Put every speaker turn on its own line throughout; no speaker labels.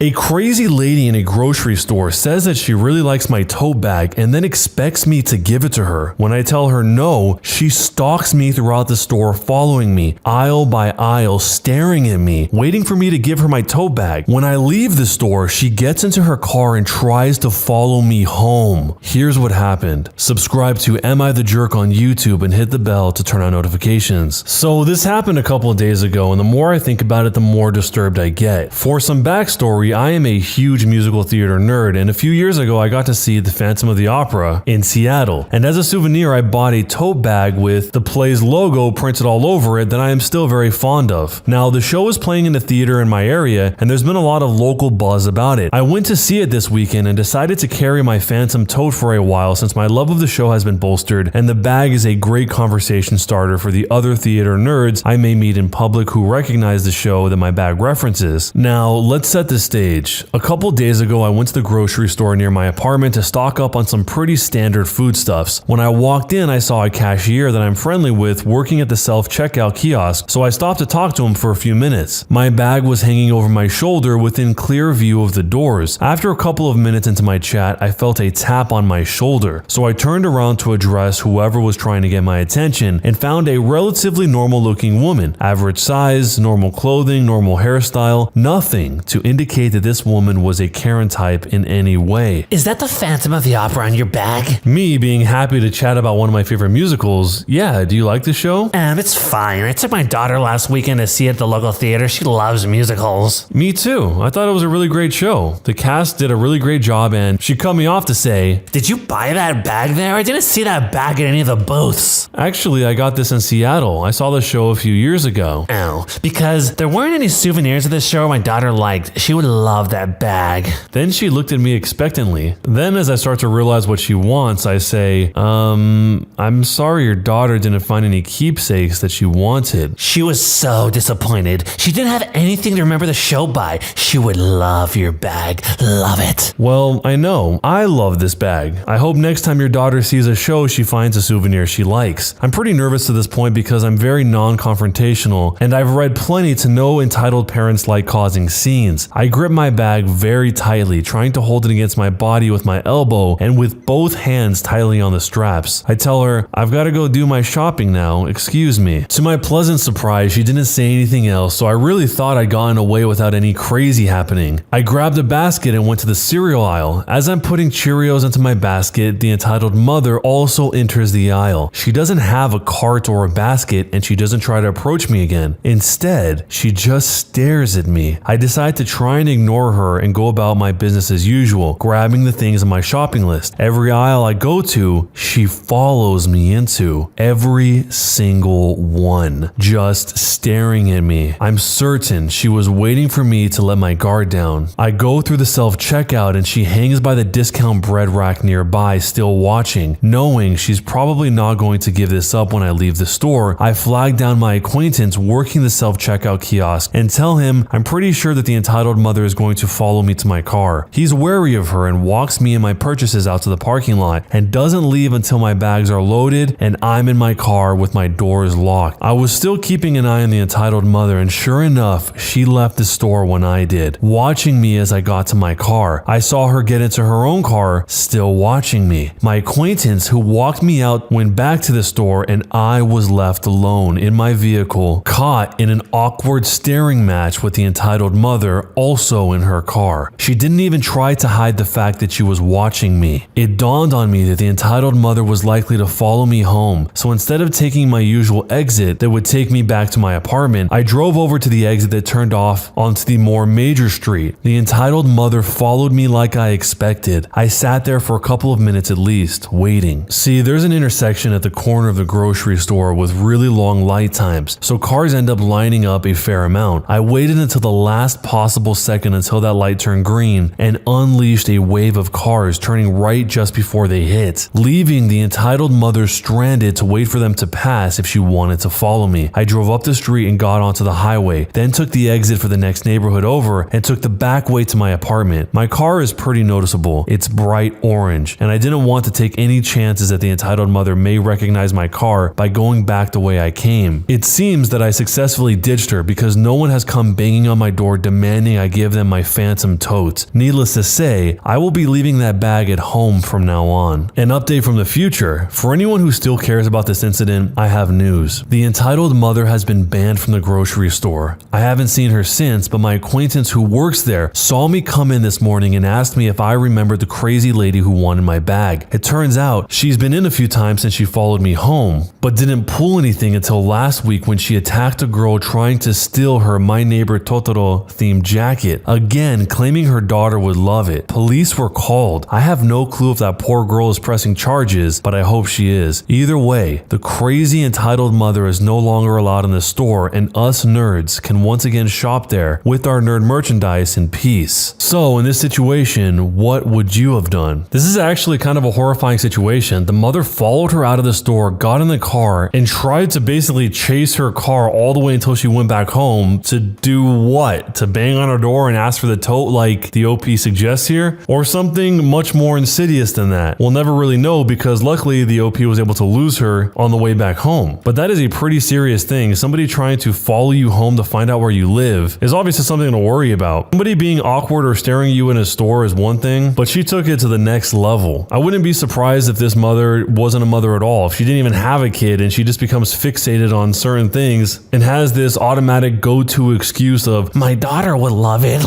A crazy lady in a grocery store says that she really likes my tote bag and then expects me to give it to her. When I tell her no, she stalks me throughout the store, following me aisle by aisle, staring at me, waiting for me to give her my tote bag. When I leave the store, she gets into her car and tries to follow me home. Here's what happened. Subscribe to Am I the Jerk on YouTube and hit the bell to turn on notifications. So this happened a couple of days ago, and the more I think about it, the more disturbed I get. For some backstory, I am a huge musical theater nerd, and a few years ago I got to see the Phantom of the Opera in Seattle. And as a souvenir, I bought a tote bag with the play's logo printed all over it that I am still very fond of. Now, the show is playing in a theater in my area, and there's been a lot of local buzz about it. I went to see it this weekend and decided to carry my Phantom tote for a while since my love of the show has been bolstered, and the bag is a great conversation starter for the other theater nerds I may meet in public who recognize the show that my bag references. Now, let's set the stage. A couple days ago, I went to the grocery store near my apartment to stock up on some pretty standard foodstuffs. When I walked in, I saw a cashier that I'm friendly with working at the self-checkout kiosk, so I stopped to talk to him for a few minutes. My bag was hanging over my shoulder within clear view of the doors. After a couple of minutes into my chat, I felt a tap on my shoulder, so I turned around to address whoever was trying to get my attention and found a relatively normal-looking woman. Average size, normal clothing, normal hairstyle, nothing to indicate that this woman was a Karen type in any way.
Is that the Phantom of the Opera on your bag?
Me being happy to chat about one of my favorite musicals. Yeah, do you like the show?
It's fine. I took my daughter last weekend to see it at the local theater. She loves musicals.
Me too. I thought it was a really great show. The cast did a really great job, and she cut me off to say,
"Did you buy that bag there? I didn't see that bag at any of the booths."
"Actually, I got this in Seattle. I saw the show a few years ago."
Oh, because there weren't any souvenirs of this show my daughter liked. She would love that bag.
Then she looked at me expectantly. Then as I start to realize what she wants, I say, I'm sorry your daughter didn't find any keepsakes that she wanted.
She was so disappointed. She didn't have anything to remember the show by. She would love your bag. Love it.
Well, I know. I love this bag. I hope next time your daughter sees a show, she finds a souvenir she likes. I'm pretty nervous to this point because I'm very non-confrontational, and I've read plenty to know entitled parents like causing scenes. I grip my bag very tightly, trying to hold it against my body with my elbow and with both hands tightly on the straps. I tell her, I've got to go do my shopping now, excuse me. To my pleasant surprise, she didn't say anything else, so I really thought I'd gotten away without any crazy happening. I grabbed a basket and went to the cereal aisle. As I'm putting Cheerios into my basket, the entitled mother also enters the aisle. She doesn't have a cart or a basket, and she doesn't try to approach me again. Instead, she just stares at me. I decide to try and ignore her and go about my business as usual, grabbing the things on my shopping list. Every aisle I go to, she follows me into. Every single one. Just staring at me. I'm certain she was waiting for me to let my guard down. I go through the self-checkout and she hangs by the discount bread rack nearby, still watching. Knowing she's probably not going to give this up when I leave the store, I flag down my acquaintance working the self-checkout kiosk and tell him I'm pretty sure that the entitled mother is going to follow me to my car. He's wary of her and walks me and my purchases out to the parking lot and doesn't leave until my bags are loaded and I'm in my car with my doors locked. I was still keeping an eye on the entitled mother, and sure enough, she left the store when I did, watching me as I got to my car. I saw her get into her own car, still watching me. My acquaintance who walked me out went back to the store and I was left alone in my vehicle, caught in an awkward staring match with the entitled mother also in her car. She didn't even try to hide the fact that she was watching me. It dawned on me that the entitled mother was likely to follow me home, so instead of taking my usual exit that would take me back to my apartment, I drove over to the exit that turned off onto the more major street. The entitled mother followed me like I expected. I sat there for a couple of minutes at least, waiting. See, there's an intersection at the corner of the grocery store with really long light times, so cars end up lining up a fair amount. I waited until the last possible second until that light turned green and unleashed a wave of cars turning right just before they hit, leaving the entitled mother stranded to wait for them to pass if she wanted to follow me. I drove up the street and got onto the highway, then took the exit for the next neighborhood over and took the back way to my apartment. My car is pretty noticeable. It's bright orange, and I didn't want to take any chances that the entitled mother may recognize my car by going back the way I came. It seems that I successfully ditched her because no one has come banging on my door demanding I give than my phantom tote. Needless to say, I will be leaving that bag at home from now on. An update from the future. For anyone who still cares about this incident, I have news. The entitled mother has been banned from the grocery store. I haven't seen her since, but my acquaintance who works there saw me come in this morning and asked me if I remembered the crazy lady who wanted my bag. It turns out she's been in a few times since she followed me home, but didn't pull anything until last week when she attacked a girl trying to steal her My Neighbor Totoro themed jacket, again claiming her daughter would love it. Police were called. I have no clue if that poor girl is pressing charges, but I hope she is. Either way, the crazy entitled mother is no longer allowed in the store, and us nerds can once again shop there with our nerd merchandise in peace. So in this situation, what would you have done? This is actually kind of a horrifying situation. The mother followed her out of the store, got in the car, and tried to basically chase her car all the way until she went back home to do what? To bang on her door and ask for the tote like the OP suggests here? Or something much more insidious than that? We'll never really know because luckily the OP was able to lose her on the way back home. But that is a pretty serious thing. Somebody trying to follow you home to find out where you live is obviously something to worry about. Somebody being awkward or staring at you in a store is one thing, but she took it to the next level. I wouldn't be surprised if this mother wasn't a mother at all. If she didn't even have a kid and she just becomes fixated on certain things and has this automatic go-to excuse of, my daughter would love it,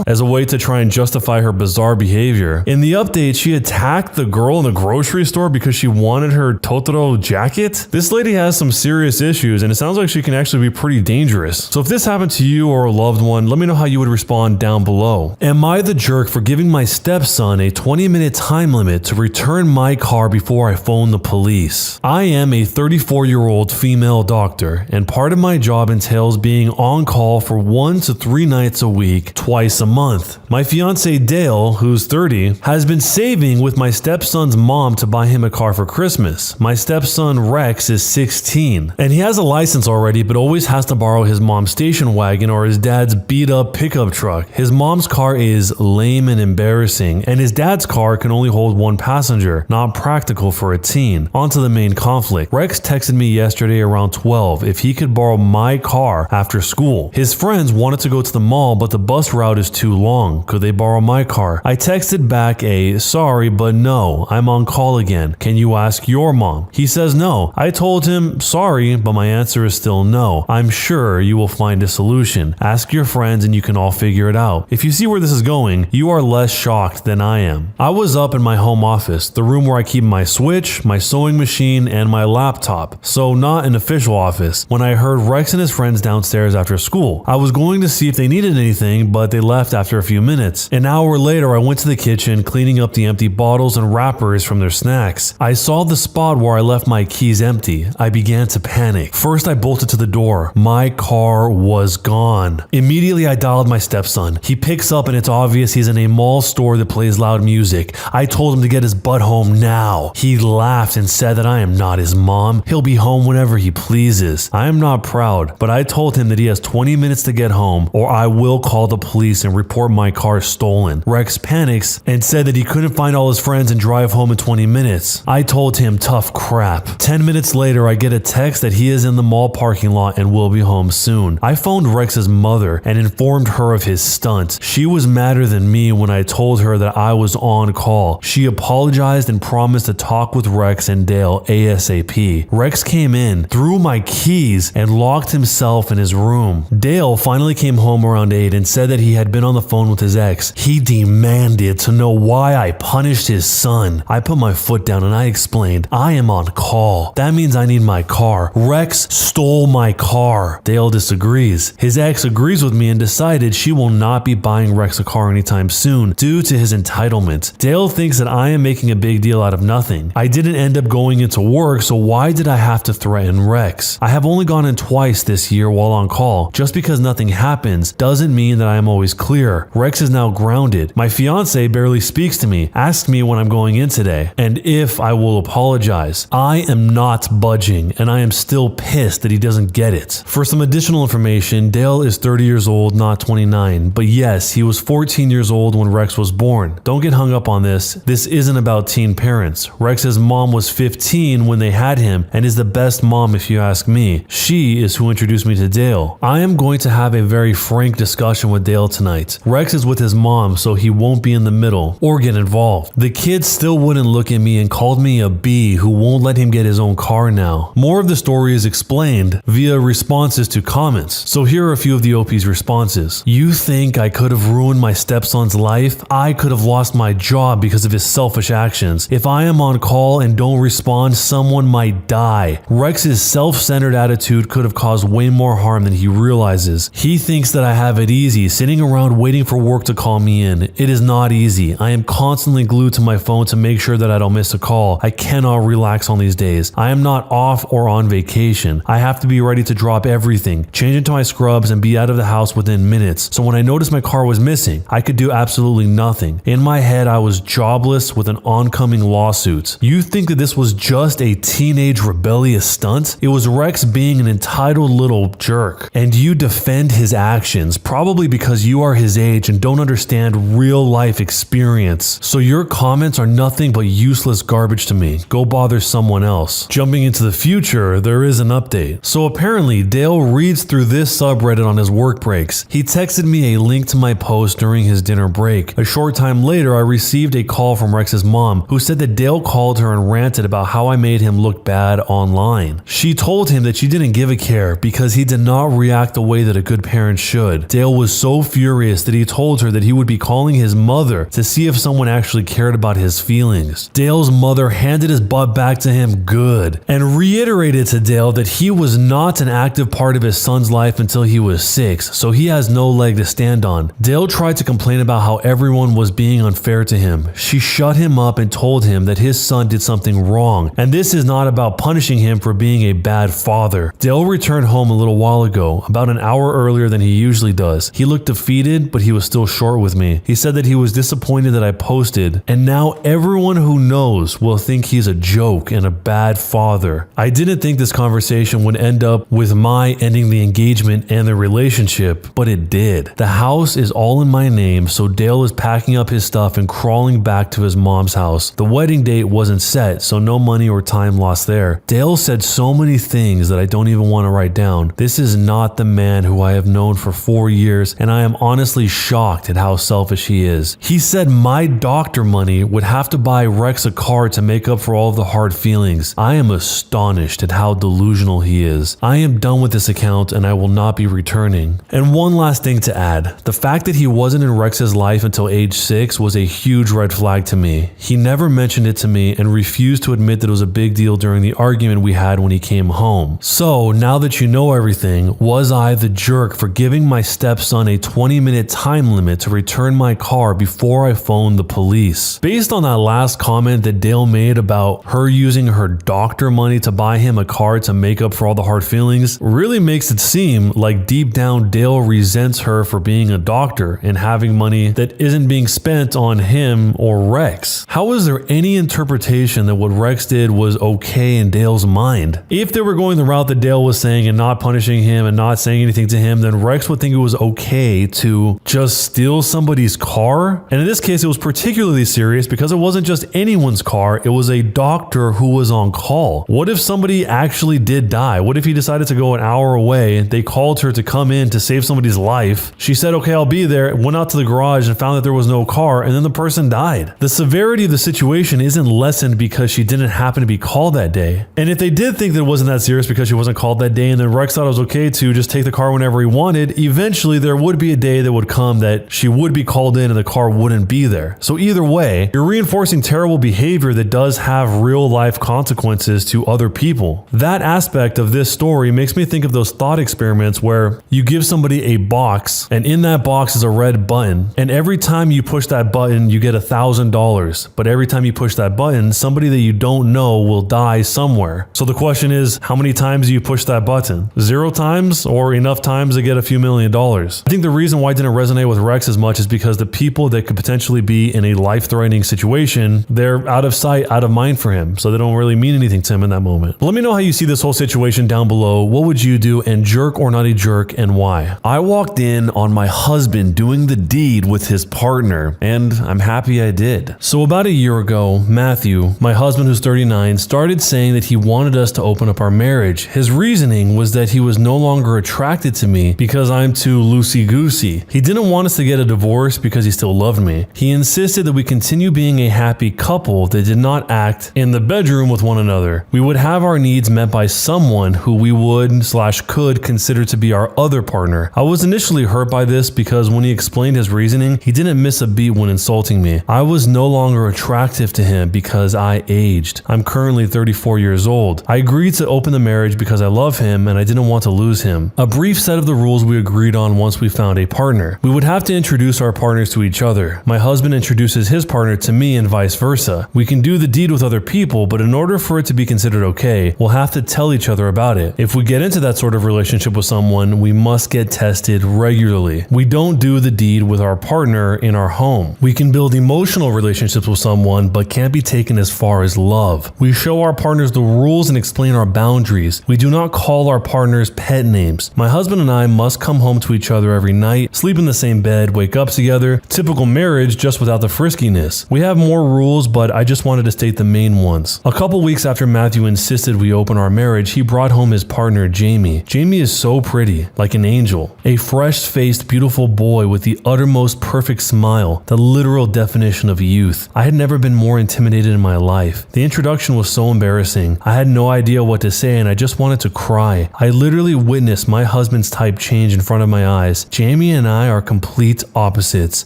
as a way to try and justify her bizarre behavior. In the update, she attacked the girl in the grocery store because she wanted her Totoro jacket. This lady has some serious issues and it sounds like she can actually be pretty dangerous. So if this happened to you or a loved one, let me know how you would respond down below. Am I the jerk for giving my stepson a 20-minute time limit to return my car before I phone the police? I am a 34-year-old female doctor, and part of my job entails being on call for 1 to 3 nights a week, twice a month. My fiance Dale, who's 30, has been saving with my stepson's mom to buy him a car for Christmas. My stepson Rex is 16, and he has a license already, but always has to borrow his mom's station wagon or his dad's beat-up pickup truck. His mom's car is lame and embarrassing, and his dad's car can only hold 1 passenger, not practical for a teen. On to the main conflict. Rex texted me yesterday around 12 if he could borrow my car after school. His friends wanted to go to the mall, but the bus route is too long. Could they borrow my car? I texted back a, sorry, but no, I'm on call again. Can you ask your mom? He says no. I told him, sorry, but my answer is still no. I'm sure you will find a solution. Ask your friends and you can all figure it out. If you see where this is going, you are less shocked than I am. I was up in my home office, the room where I keep my Switch, my sewing machine, and my laptop, so not an official office, when I heard Rex and his friends downstairs after school. I was going to see if they needed anything, but they left after a few minutes. An hour later, I went to the kitchen, cleaning up the empty bottles and wrappers from their snacks. I saw the spot where I left my keys empty. I began to panic. First, I bolted to the door. My car was gone. Immediately, I dialed my stepson. He picks up and it's obvious he's in a mall store that plays loud music. I told him to get his butt home now. He laughed and said that I am not his mom. He'll be home whenever he pleases. I am not proud, but I told him that he has 20 minutes to get home or I will call the police and report my car stolen. Rex panics and said that he couldn't find all his friends and drive home in 20 minutes. I told him tough crap. 10 minutes later, I get a text that he is in the mall parking lot and will be home soon. I phoned Rex's mother and informed her of his stunt. She was madder than me when I told her that I was on call. She apologized and promised to talk with Rex and Dale ASAP. Rex came in, threw my keys, and locked himself in his room. Dale finally came home around 8 and said that he had been on the phone with his ex. He demanded to know why I punished his son. I put my foot down and I explained, I am on call. That means I need my car. Rex stole my car. Dale disagrees. His ex agrees with me and decided she will not be buying Rex a car anytime soon due to his entitlement. Dale thinks that I am making a big deal out of nothing. I didn't end up going into work, so why did I have to threaten Rex? I have only gone in twice this year while on call. Just because nothing happens doesn't mean that I am always clear. Rex is now grounded. My fiance barely speaks to me, asks me when I'm going in today, and if I will apologize. I am not budging, and I am still pissed that he doesn't get it. For some additional information, Dale is 30 years old, not 29, but yes, he was 14 years old when Rex was born. Don't get hung up on this. This isn't about teen parents. Rex's mom was 15 when they had him and is the best mom if you ask me. She is who introduced me to Dale. I am going to have a very frank discussion with with Dale tonight. Rex is with his mom, so he won't be in the middle or get involved. The kid still wouldn't look at me and called me a B who won't let him get his own car now. More of the story is explained via responses to comments. So here are a few of the OP's responses. You think I could have ruined my stepson's life? I could have lost my job because of his selfish actions. If I am on call and don't respond, someone might die. Rex's self-centered attitude could have caused way more harm than he realizes. He thinks that I have it easy, sitting around waiting for work to call me in. It is not easy. I am constantly glued to my phone to make sure that I don't miss a call. I cannot relax on these days. I am not off or on vacation. I have to be ready to drop everything, change into my scrubs, and be out of the house within minutes. So when I noticed my car was missing, I could do absolutely nothing. In my head, I was jobless with an oncoming lawsuit. You think that this was just a teenage rebellious stunt? It was Rex being an entitled little jerk. And you defend his actions, probably because you are his age and don't understand real life experience. So your comments are nothing but useless garbage to me. Go bother someone else. Jumping into the future, there is an update. So apparently, Dale reads through this subreddit on his work breaks. He texted me a link to my post during his dinner break. A short time later, I received a call from Rex's mom, who said that Dale called her and ranted about how I made him look bad online. She told him that she didn't give a care because he did not react the way that a good parent should. Dale was so furious that he told her that he would be calling his mother to see if someone actually cared about his feelings. Dale's mother handed his butt back to him good and reiterated to Dale that he was not an active part of his son's life until he was 6, so he has no leg to stand on. Dale tried to complain about how everyone was being unfair to him. She shut him up and told him that his son did something wrong, and this is not about punishing him for being a bad father. Dale returned home a little while ago, about an hour earlier than he usually does. He looked defeated, but he was still short with me. He said that he was disappointed that I posted, and now everyone who knows will think he's a joke and a bad father. I didn't think this conversation would end up with my ending the engagement and the relationship, but it did. The house is all in my name, so Dale is packing up his stuff and crawling back to his mom's house. The wedding date wasn't set, so no money or time lost there. Dale said so many things that I don't even want to write down. This is not the man who I have known for 4 years, and I am honestly shocked at how selfish he is. He said my doctor money would have to buy Rex a car to make up for all of the hard feelings. I am astonished at how delusional he is. I am done with this account and I will not be returning. And one last thing to add. The fact that he wasn't in Rex's life until age 6 was a huge red flag to me. He never mentioned it to me and refused to admit that it was a big deal during the argument we had when he came home. So now that you know everything, was I the jerk for giving my stepson a 20-minute time limit to return my car before I phoned the police? Based on that last comment that Dale made about her using her doctor money to buy him a car to make up for all the hard feelings, really makes it seem like deep down Dale resents her for being a doctor and having money that isn't being spent on him or Rex. How is there any interpretation that what Rex did was okay in Dale's mind? If they were going the route that Dale was saying and not punishing him and not saying anything to him, then Rex would think it was okay to just steal somebody's car. And in this case, it was particularly serious because it wasn't just anyone's car, it was a doctor who was on call. What if somebody actually did die? What if he decided to go an hour away? They called her to come in to save somebody's life. She said, okay, I'll be there, went out to the garage and found that there was no car, and then the person died. The severity of the situation isn't lessened because she didn't happen to be called that day. And if they did think that it wasn't that serious because she wasn't called that day, and then Rex thought it was okay to just take the car whenever he wanted, eventually there would be a day that would come that she would be called in and the car wouldn't be there. So either way, you're reinforcing terrible behavior that does have real life consequences to other people. That aspect of this story makes me think of those thought experiments where you give somebody a box and in that box is a red button, and every time you push that button you get $1,000, but every time you push that button somebody that you don't know will die somewhere. So the question is, how many times do you push that button? 0 times or enough times to get a few $1,000,000? I think the reason why it didn't resonate with Rex as much is because the people that could potentially be in a life-threatening situation, they're out of sight, out of mind for him, so they don't really mean anything to him in that moment. But let me know how you see this whole situation down below. What would you do, and jerk or not a jerk, and why? I walked in on my husband doing the deed with his partner, and I'm happy I did. So about a year ago, Matthew, my husband who's 39, started saying that he wanted us to open up our marriage. His reasoning was that he was no longer attracted to me because I'm too loosey loosey-goosey. He didn't want us to get a divorce because he still loved me. He insisted that we continue being a happy couple that did not act in the bedroom with one another. We would have our needs met by someone who we would/could consider to be our other partner. I was initially hurt by this because when he explained his reasoning, he didn't miss a beat when insulting me. I was no longer attractive to him because I aged. I'm currently 34 years old. I agreed to open the marriage because I love him and I didn't want to lose him. A brief set of the rules we agreed on once we found a partner. We would have to introduce our partners to each other. My husband introduces his partner to me and vice versa. We can do the deed with other people, but in order for it to be considered okay, we'll have to tell each other about it. If we get into that sort of relationship with someone, we must get tested regularly. We don't do the deed with our partner in our home. We can build emotional relationships with someone, but can't be taken as far as love. We show our partners the rules and explain our boundaries. We do not call our partners pet names. My husband and I must come home to each other every night, sleep in the same bed, wake up together. Typical marriage, just without the friskiness. We have more rules, but I just wanted to state the main ones. A couple weeks after Matthew insisted we open our marriage, he brought home his partner, Jamie. Jamie is so pretty, like an angel. A fresh-faced, beautiful boy with the uttermost perfect smile, the literal definition of youth. I had never been more intimidated in my life. The introduction was so embarrassing. I had no idea what to say and I just wanted to cry. I literally witnessed my husband's type change in front of my eyes. Jamie and I are complete opposites,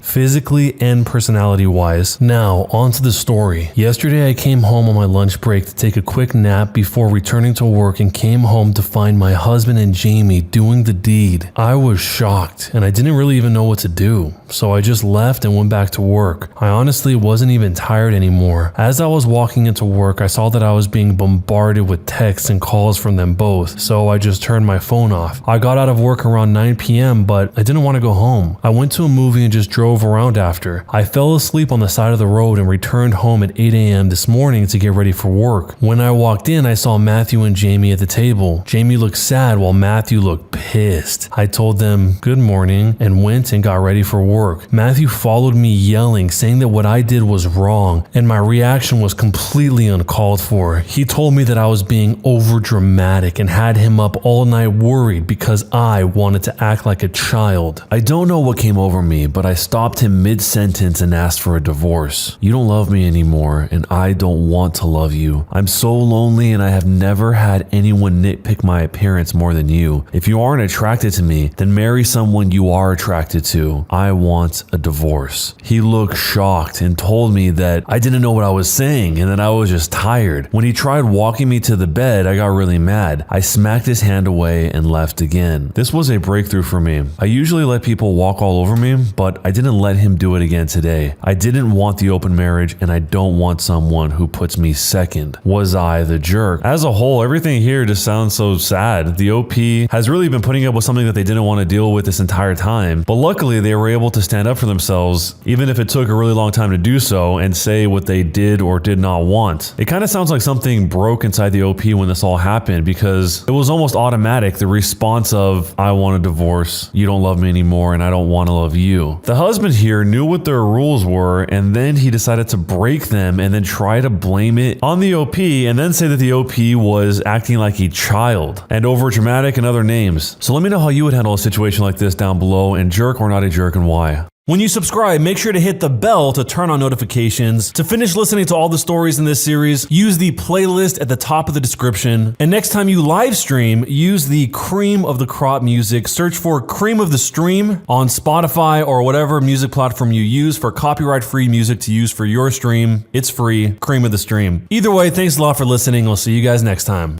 physically and personality-wise. Now, on to the story. Yesterday I came home on my lunch break to take a quick nap before returning to work and came home to find my husband and Jamie doing the deed. I was shocked and I didn't really even know what to do, so I just left and went back to work. I honestly wasn't even tired anymore. As I was walking into work, I saw that I was being bombarded with texts and calls from them both, so I just turned my phone off. I got out of work around 9 p.m., but I didn't want to go home. I went to a movie and just drove around after. I fell asleep on the side of the road and returned home at 8 a.m. this morning to get ready for work. When I walked in, I saw Matthew and Jamie at the table. Jamie looked sad while Matthew looked pissed. I told them good morning and went and got ready for work. Matthew followed me yelling, saying that what I did was wrong, and my reaction was completely uncalled for. He told me that I was being over dramatic and had him up all night worried because I wanted to act like a child. I don't know what came over me, but I stopped him mid-sentence and asked for a divorce. You don't love me anymore, and I don't want to love you. I'm so lonely and I have never had anyone nitpick my appearance more than you. If you aren't attracted to me, then marry someone you are attracted to. I want a divorce. He looked shocked and told me that I didn't know what I was saying and that I was just tired. When he tried walking me to the bed, I got really mad. I smacked his hand away and left again. This was a breakthrough for me. I usually let people walk all over me, but I didn't let him do it again today. I didn't want the open marriage and I don't want someone who puts me second. Was I the jerk? As a whole, everything here just sounds so sad. The OP has really been putting up with something that they didn't want to deal with this entire time, but luckily they were able to stand up for themselves, even if it took a really long time to do so, and say what they did or did not want. It kind of sounds like something broke inside the OP when this all happened, because it was almost automatic, the response of, I want a divorce, you don't love me anymore, and I don't want to love you. The husband here knew what their rules were, and then he decided to break them and then try to blame it on the OP, and then say that the OP was acting like a child and over dramatic and other names. So let me know how you would handle a situation like this down below, and jerk or not a jerk, and why. When you subscribe, make sure to hit the bell to turn on notifications. To finish listening to all the stories in this series, use the playlist at the top of the description. And next time you live stream, use the cream of the crop music. Search for Cream of the Stream on Spotify or whatever music platform you use for copyright-free music to use for your stream. It's free, Cream of the Stream. Either way, thanks a lot for listening. I'll see you guys next time.